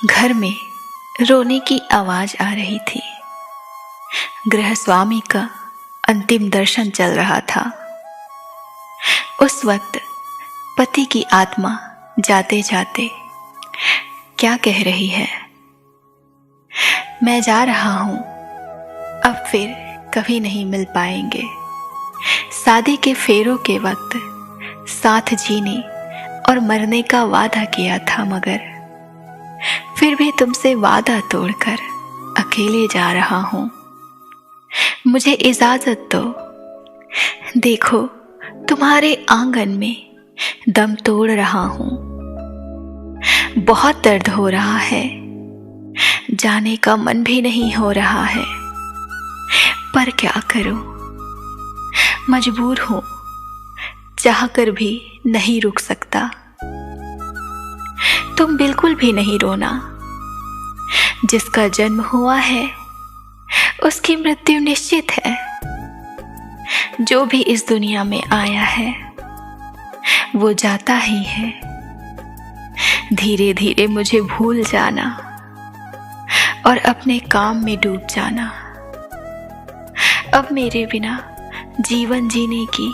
घर में रोने की आवाज आ रही थी। गृहस्वामी का अंतिम दर्शन चल रहा था। उस वक्त पति की आत्मा जाते जाते क्या कह रही है, मैं जा रहा हूं, अब फिर कभी नहीं मिल पाएंगे। शादी के फेरों के वक्त साथ जीने और मरने का वादा किया था, मगर फिर भी तुमसे वादा तोड़कर अकेले जा रहा हूं। मुझे इजाजत दो, देखो तुम्हारे आंगन में दम तोड़ रहा हूं। बहुत दर्द हो रहा है, जाने का मन भी नहीं हो रहा है, पर क्या करूं, मजबूर हूं, चाहकर भी नहीं रुक सकता। तुम बिल्कुल भी नहीं रोना, जिसका जन्म हुआ है उसकी मृत्यु निश्चित है। जो भी इस दुनिया में आया है वो जाता ही है। धीरे धीरे मुझे भूल जाना और अपने काम में डूब जाना। अब मेरे बिना जीवन जीने की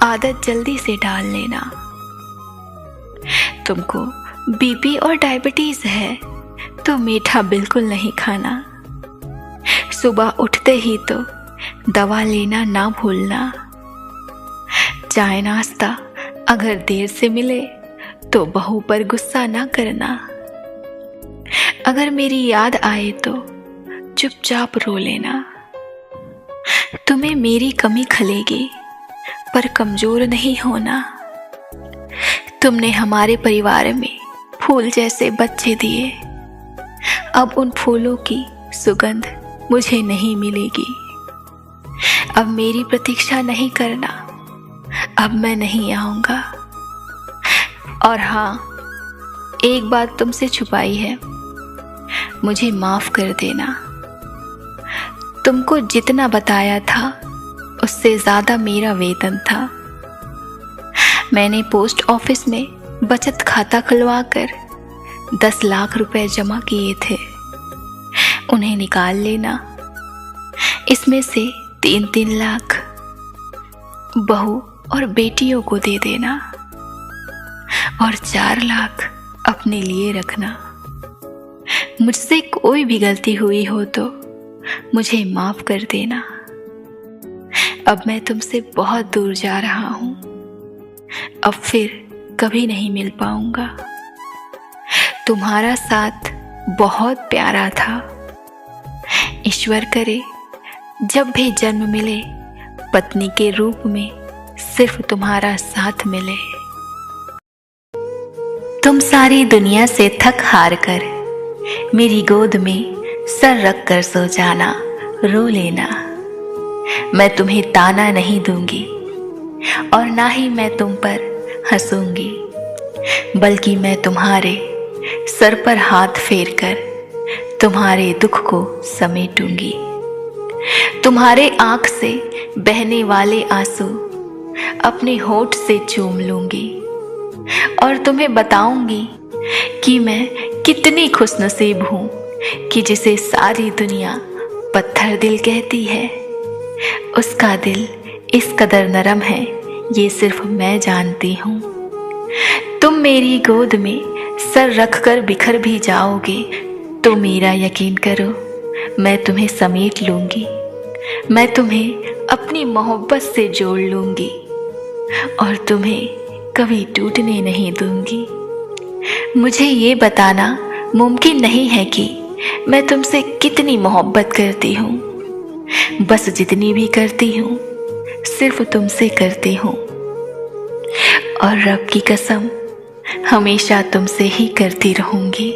आदत जल्दी से डाल लेना। तुमको बीपी और डायबिटीज है तो मीठा बिल्कुल नहीं खाना। सुबह उठते ही तो दवा लेना ना भूलना। चाय नाश्ता अगर देर से मिले तो बहू पर गुस्सा ना करना। अगर मेरी याद आए तो चुपचाप रो लेना। तुम्हें मेरी कमी खलेगी पर कमजोर नहीं होना। तुमने हमारे परिवार में फूल जैसे बच्चे दिए, अब उन फूलों की सुगंध मुझे नहीं मिलेगी। अब मेरी प्रतीक्षा नहीं करना, अब मैं नहीं आऊंगा। और हाँ, एक बात तुमसे छुपाई है, मुझे माफ कर देना। तुमको जितना बताया था उससे ज्यादा मेरा वेतन था। मैंने पोस्ट ऑफिस में बचत खाता खुलवाकर 10 लाख रुपए जमा किए थे। उन्हें निकाल लेना। इसमें से 3-3 लाख बहू और बेटियों को दे देना और 4 लाख अपने लिए रखना। मुझसे कोई भी गलती हुई हो तो मुझे माफ कर देना। अब मैं तुमसे बहुत दूर जा रहा हूं, अब फिर कभी नहीं मिल पाऊंगा। तुम्हारा साथ बहुत प्यारा था। ईश्वर करे जब भी जन्म मिले पत्नी के रूप में सिर्फ तुम्हारा साथ मिले। तुम सारी दुनिया से थक हार कर मेरी गोद में सर रख कर सो जाना, रो लेना। मैं तुम्हें ताना नहीं दूंगी और ना ही मैं तुम पर हंसूंगी, बल्कि मैं तुम्हारे सर पर हाथ फेर कर तुम्हारे दुख को समेटूंगी। तुम्हारे आंख से बहने वाले आंसू अपने होठ से चूम लूंगी और तुम्हें बताऊंगी कि मैं कितनी खुशनसीब हूं कि जिसे सारी दुनिया पत्थर दिल कहती है, उसका दिल इस कदर नरम है ये सिर्फ मैं जानती हूँ। तुम मेरी गोद में सर रखकर बिखर भी जाओगे तो मेरा यकीन करो, मैं तुम्हें समेट लूंगी। मैं तुम्हें अपनी मोहब्बत से जोड़ लूंगी और तुम्हें कभी टूटने नहीं दूंगी। मुझे ये बताना मुमकिन नहीं है कि मैं तुमसे कितनी मोहब्बत करती हूँ। बस जितनी भी करती हूँ सिर्फ तुमसे करती हूँ और रब की कसम हमेशा तुमसे ही करती रहूंगी।